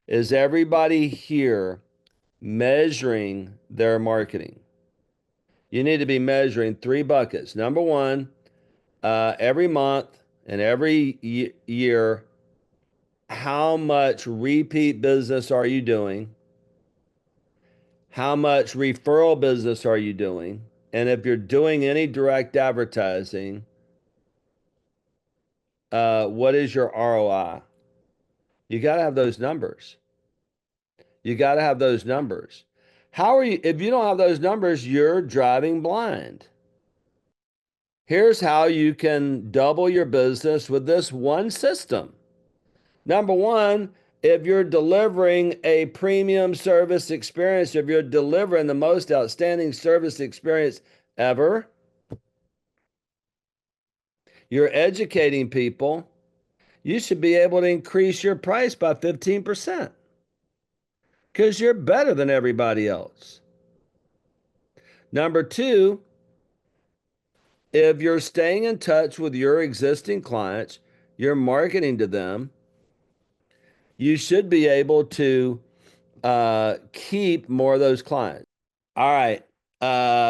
Is everybody here measuring their marketing? You need to be measuring three buckets. Number one, every month and every year, how much repeat business are you doing? How much referral business are you doing? And if you're doing any direct advertising, what is your ROI? You got to have those numbers. You got to have those numbers. How are you? If you don't have those numbers, you're driving blind. Here's how you can double your business with this one system. Number one, if you're delivering a premium service experience, if you're delivering the most outstanding service experience ever, you're educating people, you should be able to increase your price by 15% because you're better than everybody else. Number two, if you're staying in touch with your existing clients, you're marketing to them, you should be able to keep more of those clients. All right.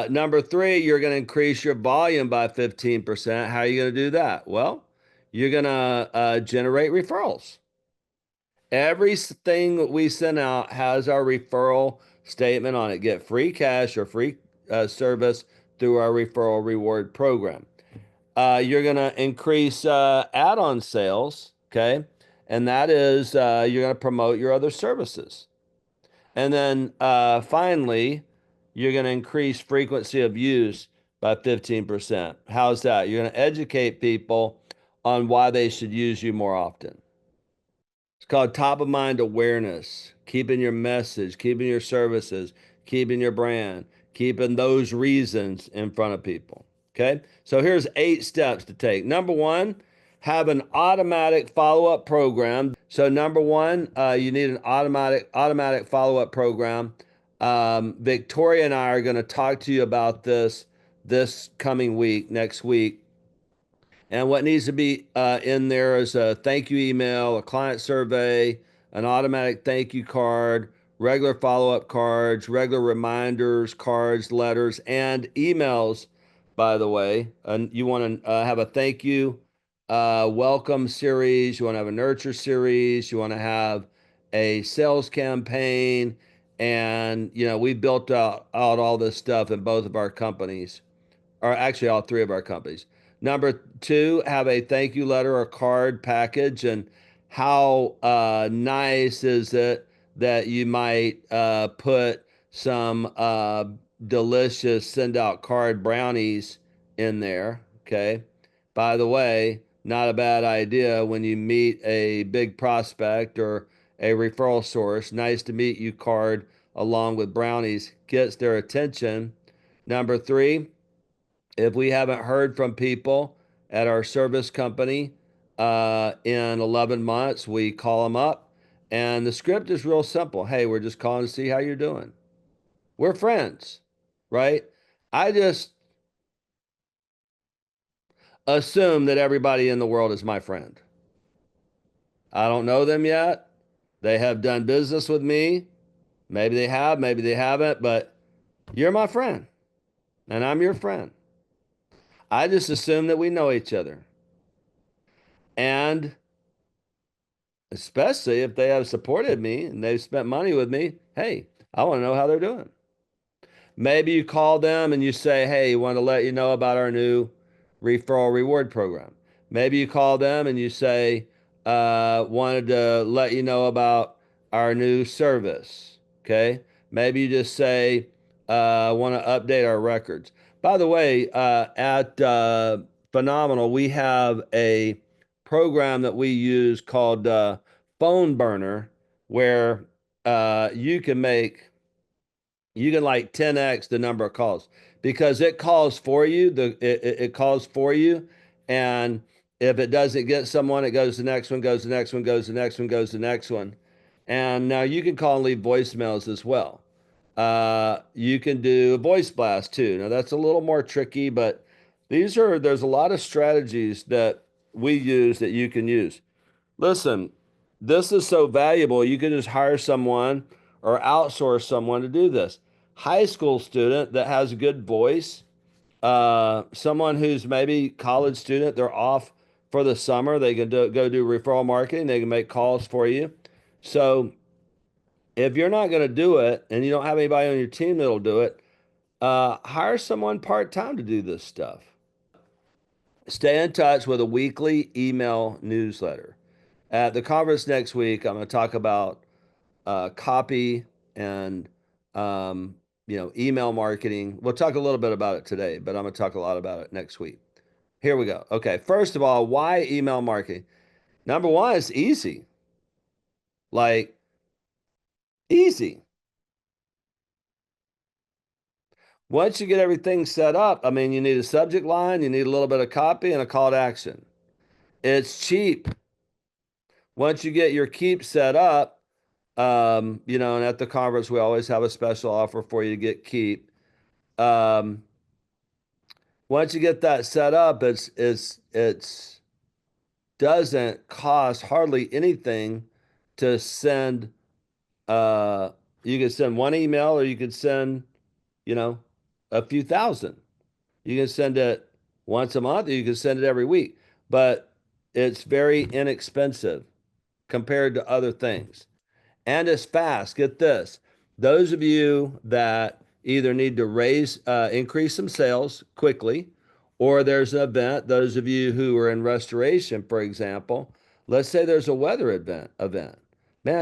Number three, you're going to increase your volume by 15%. How are you going to do that? Well, you're going to generate referrals. Everything that we send out has our referral statement on it. Get free cash or free service through our referral reward program. You're going to increase add-on sales, okay? And that is you're going to promote your other services. And then finally, you're going to increase frequency of use by 15%. How's that? You're going to educate people on why they should use you more often. It's called top of mind awareness, keeping your message, keeping your services, keeping your brand, keeping those reasons in front of people. Okay. So here's 8 steps to take. Number one, have an automatic follow-up program. So number one, you need an automatic follow-up program. Victoria and I are going to talk to you about this coming week, next week. And what needs to be in there is a thank you email, a client survey, an automatic thank you card, regular follow up cards, regular reminders, cards, letters, and emails, by the way. And you want to have a thank you welcome series, you want to have a nurture series, you want to have a sales campaign. And, we built out all this stuff in both of our companies, or actually all three of our companies. Number two, have a thank you letter or card package. And how nice is it that you might put some delicious send out card brownies in there? Okay. By the way, not a bad idea when you meet a big prospect or a referral source. Nice to meet you card along with brownies gets their attention. Number three, if we haven't heard from people at our service company in 11 months, we call them up. And the script is real simple. Hey, we're just calling to see how you're doing. We're friends, right? I just assume that everybody in the world is my friend. I don't know them yet. They have done business with me. Maybe they have, maybe they haven't, but you're my friend and I'm your friend. I just assume that we know each other. And especially if they have supported me and they've spent money with me. Hey, I want to know how they're doing. Maybe you call them and you say, hey, want to let you know about our new referral reward program. Maybe you call them and you say, wanted to let you know about our new service. Okay. Maybe you just say, want to update our records. By the way, at Phenomenal, we have a program that we use called Phone Burner, where you can like 10x the number of calls because it calls for you. It calls for you, and if it doesn't get someone, it goes to the next one, goes to the next one, goes to the next one, goes to the next one. And now you can call and leave voicemails as well. You can do a voice blast too. Now that's a little more tricky, but there's a lot of strategies that we use that you can use. Listen, this is so valuable. You could just hire someone or outsource someone to do this. High school student that has a good voice, someone who's maybe college student, they're off for the summer, they can go do referral marketing, they can make calls for you. So if you're not going to do it and you don't have anybody on your team that'll do it, hire someone part-time to do this stuff. Stay in touch with a weekly email newsletter. At the conference next week, I'm going to talk about copy and email marketing. We'll talk a little bit about it today, but I'm going to talk a lot about it next week. Here we go. Okay, first of all, why email marketing? Number one, it's easy. Like easy. Once you get everything set up, I mean, you need a subject line, you need a little bit of copy and a call to action. It's cheap. Once you get your keep set up, and at the conference, we always have a special offer for you to get keep. Um, Once you get that set up, it's doesn't cost hardly anything to send. Uh, you can send one email, or you could send, you know, a few thousand. You can send it once a month, or you can send it every week, but it's very inexpensive compared to other things. And it's fast. Get this. Those of you that either need to increase some sales quickly, or there's an event, those of you who are in restoration, for example, let's say there's a weather event. Man,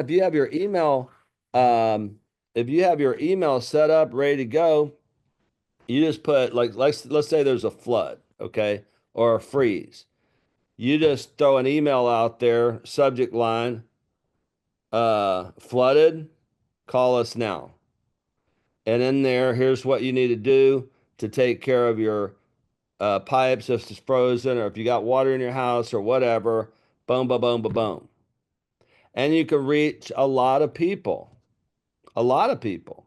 um, if you have your email set up, ready to go, you just put like let's say there's a flood, okay, or a freeze. You just throw an email out there, subject line, flooded, call us now. And in there, here's what you need to do to take care of your pipes if it's frozen, or if you got water in your house or whatever. Boom, boom, boom, boom, boom. And you can reach a lot of people. A lot of people.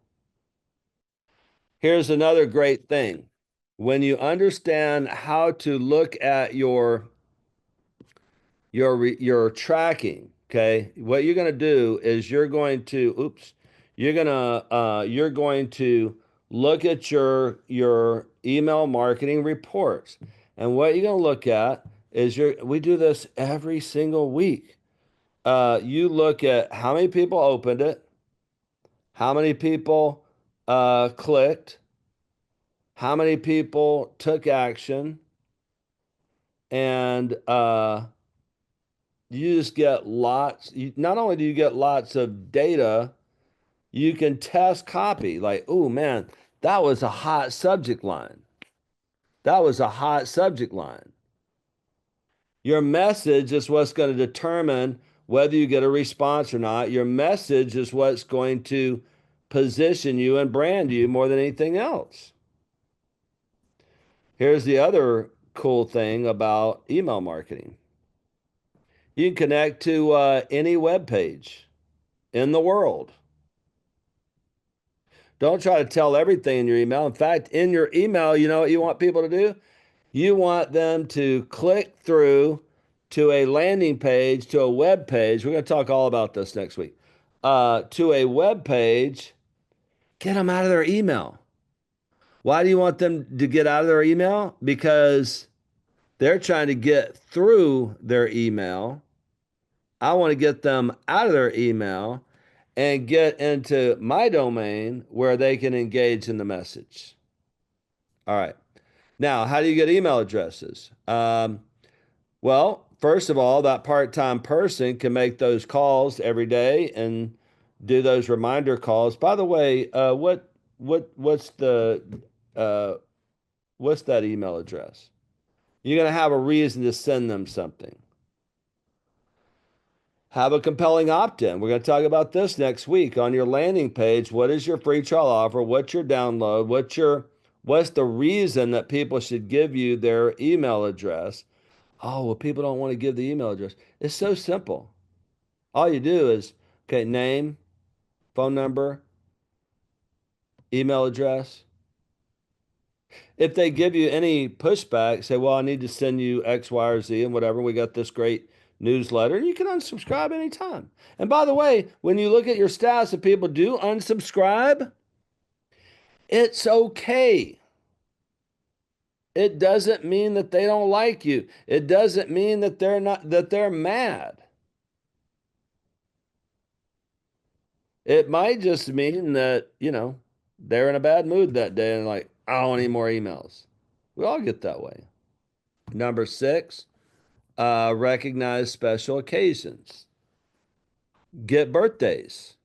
Here's another great thing. When you understand how to look at your tracking, okay, what you're going to do is you're going to look at your email marketing reports. And what you're going to look at is we do this every single week. You look at how many people opened it, how many people clicked, how many people took action, and you just get not only do you get lots of data, you can test copy. Like, oh man, that was a hot subject line. That was a hot subject line. Your message is what's going to determine whether you get a response or not. Your message is what's going to position you and brand you more than anything else. Here's the other cool thing about email marketing. You can connect to any web page in the world. Don't try to tell everything in your email. In fact, in your email, you know what you want people to do? You want them to click through to a landing page, to a web page. We're going to talk all about this next week. To a web page, get them out of their email. Why do you want them to get out of their email? Because they're trying to get through their email. I want to get them out of their email and get into my domain where they can engage in the message. All right. Now, how do you get email addresses? Well, first of all, that part-time person can make those calls every day and do those reminder calls. By the way, what's the uh, what's that email address? You're going to have a reason to send them something. Have a compelling opt-in. We're going to talk about this next week on your landing page. What is your free trial offer? What's your download? What's the reason that people should give you their email address? Oh, well, people don't want to give the email address. It's so simple. All you do is, okay, name, phone number, email address. If they give you any pushback, say, well, I need to send you X, Y, or Z and whatever. We got this great newsletter, and you can unsubscribe anytime. And by the way, when you look at your stats, if people do unsubscribe, it's okay. It doesn't mean that they don't like you. It doesn't mean that they're mad. It might just mean that, they're in a bad mood that day and like, I don't want any more emails. We all get that way. Number six, recognize special occasions. Get birthdays,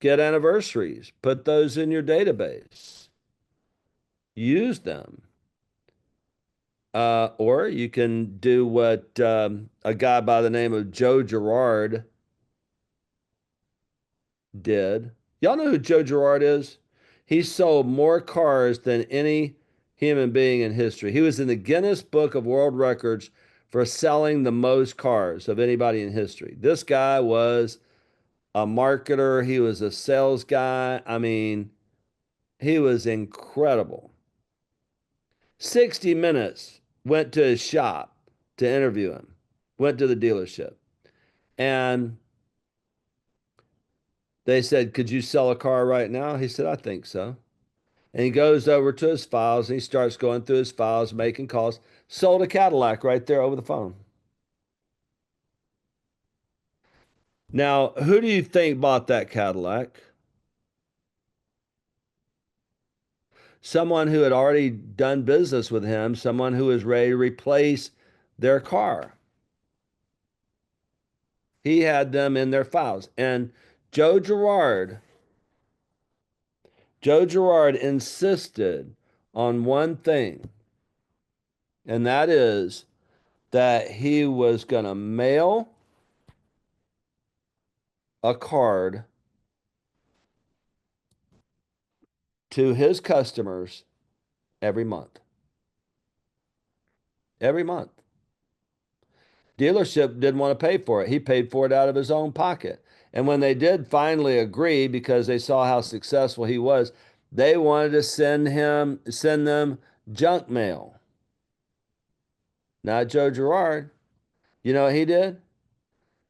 get anniversaries, put those in your database, use them. Or you can do what a guy by the name of Joe Girard did. Y'all know who Joe Girard is? He sold more cars than any human being in history. He was in the Guinness Book of World Records for selling the most cars of anybody in history. This guy was a marketer, he was a sales guy. I mean, he was incredible. 60 Minutes went to his shop to interview him, went to the dealership. And they said, could you sell a car right now? He said, I think so. And he goes over to his files and he starts going through his files, making calls. Sold a Cadillac right there over the phone. Now, who do you think bought that Cadillac? Someone who had already done business with him, someone who was ready to replace their car. He had them in their files. And Joe Girard, Joe Girard insisted on one thing, and that is that he was going to mail a card to his customers every month. Every month. Dealership didn't want to pay for it. He paid for it out of his own pocket. And when they did finally agree because they saw how successful he was, they wanted to send them junk mail. Not Joe Girard. You know what he did?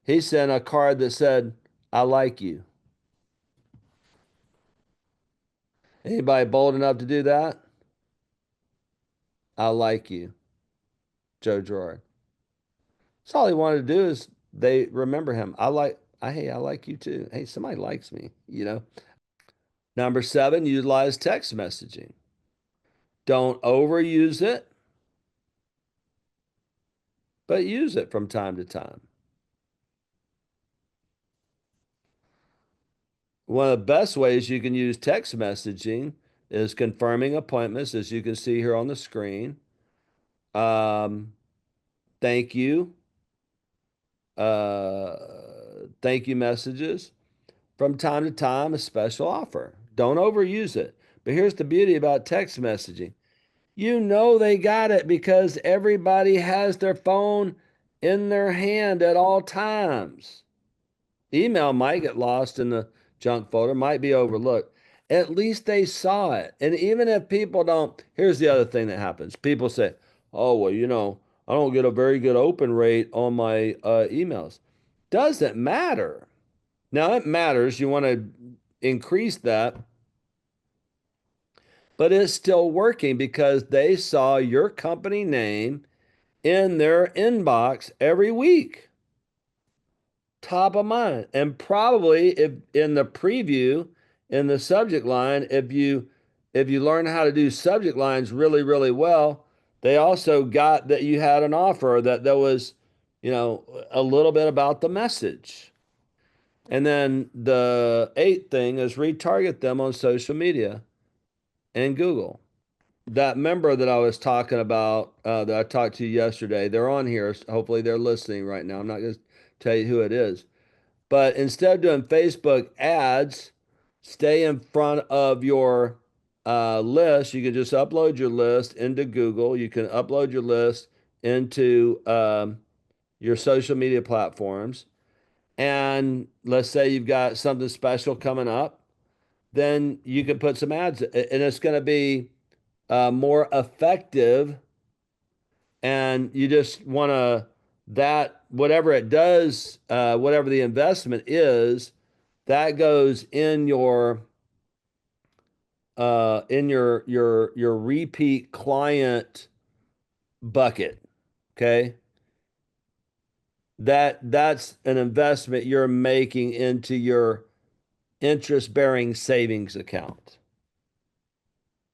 He sent a card that said, I like you. Anybody bold enough to do that? I like you, Joe Girard. That's all he wanted to do is they remember him. Hey, I like you too. Hey, somebody likes me. Number seven, utilize text messaging. Don't overuse it, but use it from time to time. One of the best ways you can use text messaging is confirming appointments, as you can see here on the screen. Um, thank you. Uh, thank you messages. From time to time, a special offer. Don't overuse it. But here's the beauty about text messaging. You know they got it because everybody has their phone in their hand at all times. Email might get lost in the junk folder, might be overlooked. At least they saw it. And even if people don't, here's the other thing that happens. People say, oh, well, I don't get a very good open rate on my emails. Doesn't matter. Now, it matters. You want to increase that, but it's still working because they saw your company name in their inbox every week, top of mind. And probably if in the preview, in the subject line, if you learn how to do subject lines really, really well, they also got that you had an offer that there was, a little bit about the message. And then the eighth thing is retarget them on social media and Google. That member that I was talking about, that I talked to yesterday, they're on here. Hopefully they're listening right now. I'm not going to tell you who it is. But instead of doing Facebook ads, stay in front of your list. You can just upload your list into Google. You can upload your list into your social media platforms. And let's say you've got something special coming up, then you can put some ads, and it's going to be more effective. And you just want to that whatever it does, whatever the investment is, that goes in your repeat client bucket. Okay. That's an investment you're making into your interest bearing savings account.